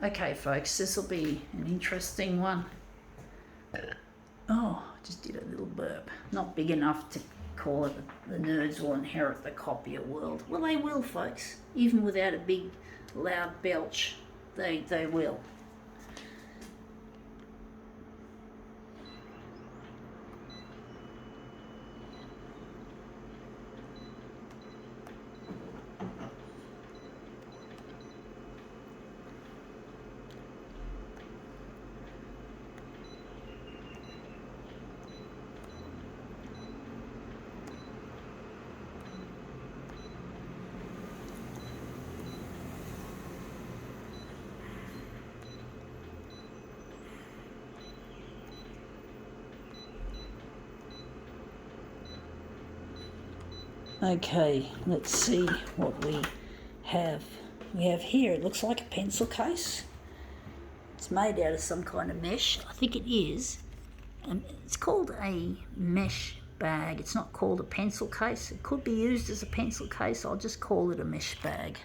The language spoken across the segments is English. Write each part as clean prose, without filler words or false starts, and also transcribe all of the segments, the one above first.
Okay, folks, this will be an interesting one. Oh, I just did a little burp. Not big enough to call it the nerds will inherit the copier world. Well, they will, folks. Even without a big, loud belch, they will. Okay, let's see what we have. We have here, it looks like a pencil case. It's made out of some kind of mesh. I think it is. It's called a mesh bag. It's not called a pencil case. It could be used as a pencil case. I'll just call it a mesh bag.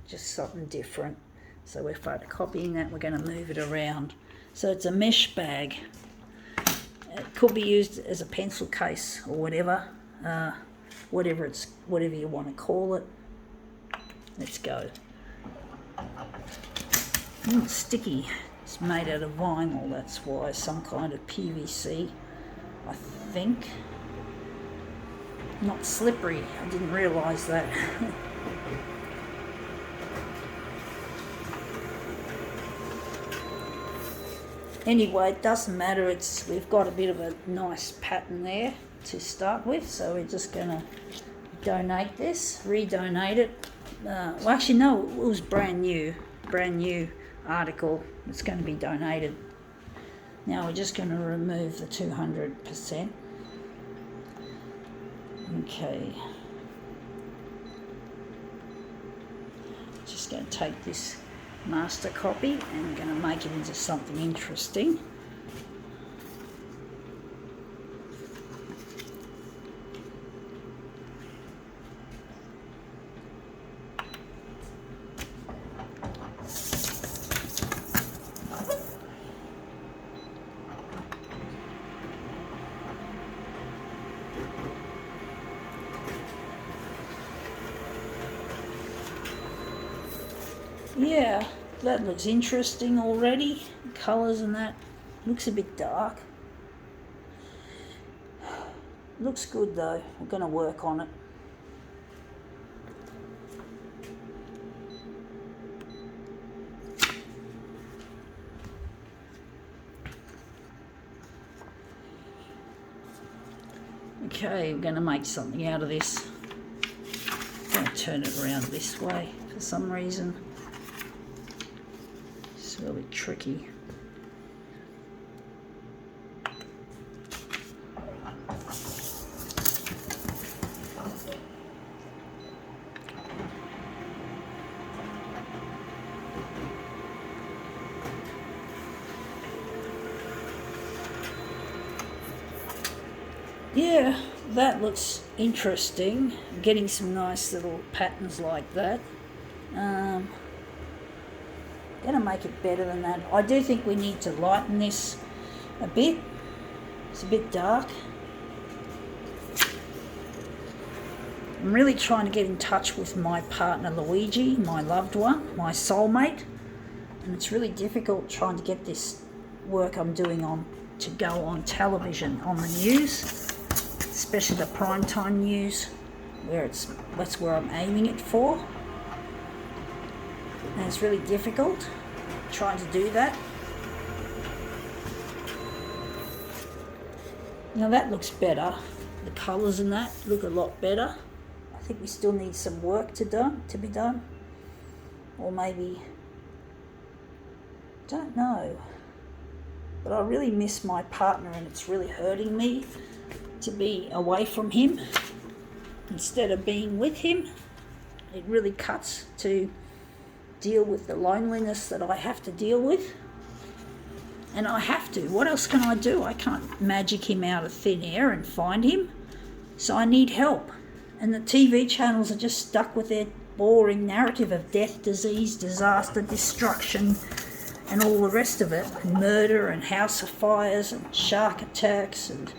Just something different. So we're photocopying that. We're going to move it around. So it's a mesh bag. It could be used as a pencil case or whatever. Whatever you want to call it. Let's go. It's sticky. It's made out of vinyl, that's why. Some kind of PVC, I think. Not slippery. I didn't realise that. Anyway, it doesn't matter. We've got a bit of a nice pattern there to start with, so we're just going to donate this, redonate it. Well, actually, no, it was brand new article. It's going to be donated. Now we're just going to remove the 200%. Okay. Just going to take this master copy and I'm going to make it into something interesting. Yeah, that looks interesting already. Colours and that looks a bit dark. Looks good though. We're going to work on it. Okay, we're going to make something out of this. I'm going to turn it around this way for some reason. It's a little bit tricky. Yeah, that looks interesting. Getting some nice little patterns like that. Gonna make it better than that. I do think we need to lighten this a bit. It's a bit dark. I'm really trying to get in touch with my partner Luigi, my loved one, my soulmate, and it's really difficult trying to get this work I'm doing on to go on television, on the news, especially the primetime news, that's where I'm aiming it for. And it's really difficult trying to do that. Now that looks better. The colours in that look a lot better. I think we still need some work to be done. Or maybe, don't know. But I really miss my partner and it's really hurting me to be away from him instead of being with him. It really cuts to deal with the loneliness that I have to deal with. And I have to. What else can I do? I can't magic him out of thin air and find him. So I need help. And the TV channels are just stuck with their boring narrative of death, disease, disaster, destruction, and all the rest of it, and murder and house fires and shark attacks and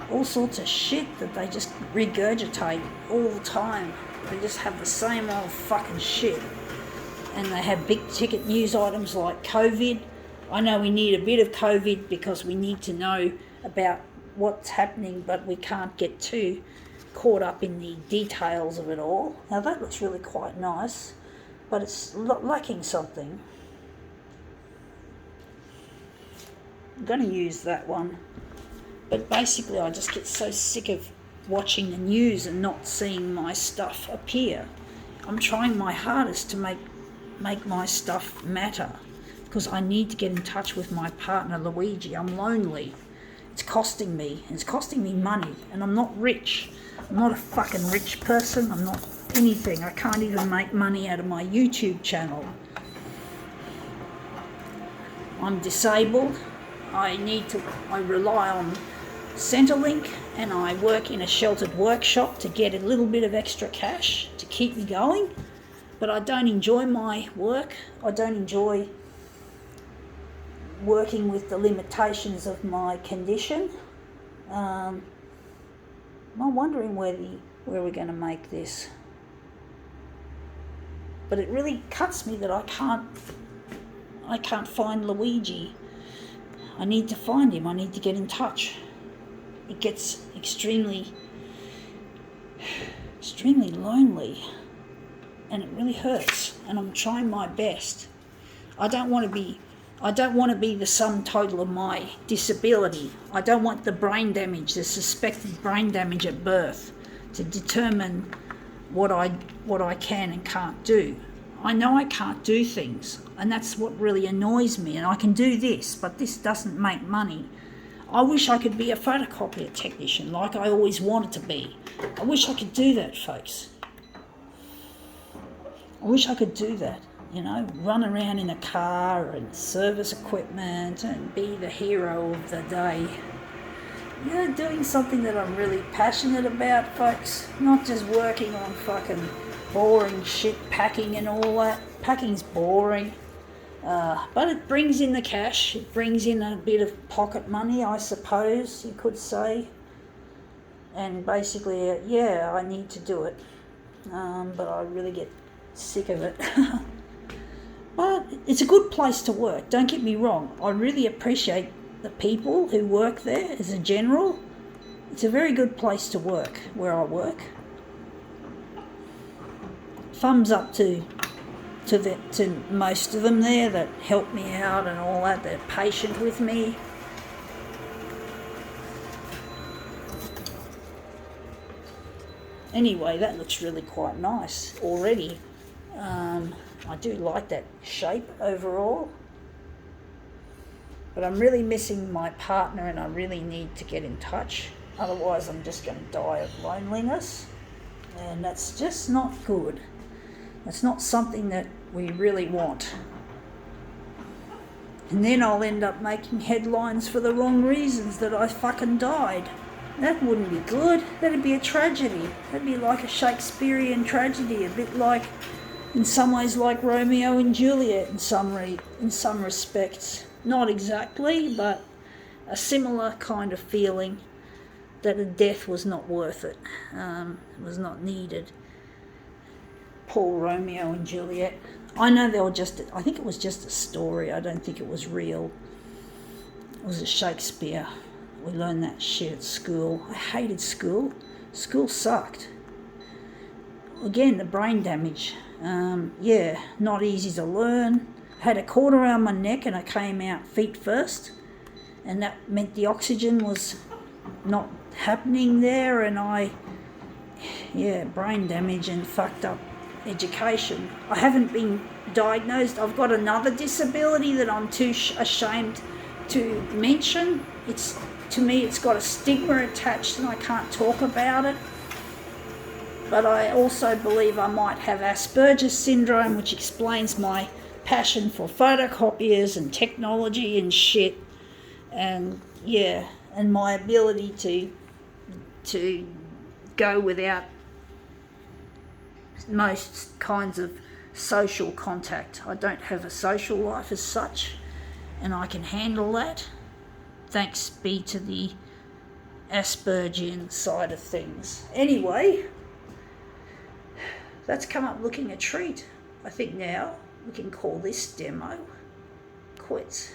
all sorts of shit that they just regurgitate all the time. They just have the same old fucking shit. And they have big ticket news items like COVID. I know we need a bit of COVID because we need to know about what's happening, but we can't get too caught up in the details of it all. Now that looks really quite nice, but it's lacking something. I'm going to use that one. But basically I just get so sick of watching the news and not seeing my stuff appear. I'm trying my hardest to make my stuff matter because I need to get in touch with my partner Luigi. I'm lonely. It's costing me. It's costing me money, and I'm not rich. I'm not a fucking rich person. I'm not anything. I can't even make money out of my YouTube channel. I'm disabled. I rely on Centrelink, and I work in a sheltered workshop to get a little bit of extra cash to keep me going. But I don't enjoy my work. I don't enjoy working with the limitations of my condition. I'm wondering where we're going to make this. But it really cuts me that I can't find Luigi. I need to find him. I need to get in touch. It gets extremely lonely, and it really hurts, and I'm trying my best. I don't want to be the sum total of my disability. I don't want the brain damage, the suspected brain damage at birth, to determine what I can and can't do. I know I can't do things, and that's what really annoys me. And I can do this, but this doesn't make money. I wish I could be a photocopier technician like I always wanted to be. I wish I could do that, folks. I wish I could do that, run around in a car and service equipment and be the hero of the day. Doing something that I'm really passionate about, folks. Not just working on fucking boring shit, packing and all that. Packing's boring. But it brings in the cash. It brings in a bit of pocket money, I suppose you could say. And basically, I need to do it. But I really get sick of it. But it's a good place to work, don't get me wrong. I really appreciate the people who work there as a general. It's a very good place to work where I work. Thumbs up to most of them there that help me out and all that. They're patient with me. Anyway, that looks really quite nice already. I do like that shape overall. But I'm really missing my partner, and I really need to get in touch. Otherwise, I'm just going to die of loneliness. And that's just not good. It's not something that we really want. And then I'll end up making headlines for the wrong reasons, that I fucking died. That wouldn't be good. That'd be a tragedy. That'd be like a Shakespearean tragedy, a bit like, in some ways, like Romeo and Juliet in some respects. Not exactly, but a similar kind of feeling that a death was not worth it, was not needed. Poor Romeo and Juliet. I know I think it was just a story. I don't think it was real. It was a Shakespeare. We learned that shit at school. I hated school. School sucked. Again, the brain damage. Not easy to learn. I had a cord around my neck and I came out feet first. And that meant the oxygen was not happening there, and brain damage and fucked up education. I haven't been diagnosed. I've got another disability that I'm too ashamed to mention. To me, it's got a stigma attached and I can't talk about it. But I also believe I might have Asperger's syndrome, which explains my passion for photocopiers and technology and shit. And my ability to go without most kinds of social contact. I don't have a social life as such. and I can handle that. Thanks be to the Aspergian side of things. Anyway, that's come up looking a treat. I think now we can call this demo quits.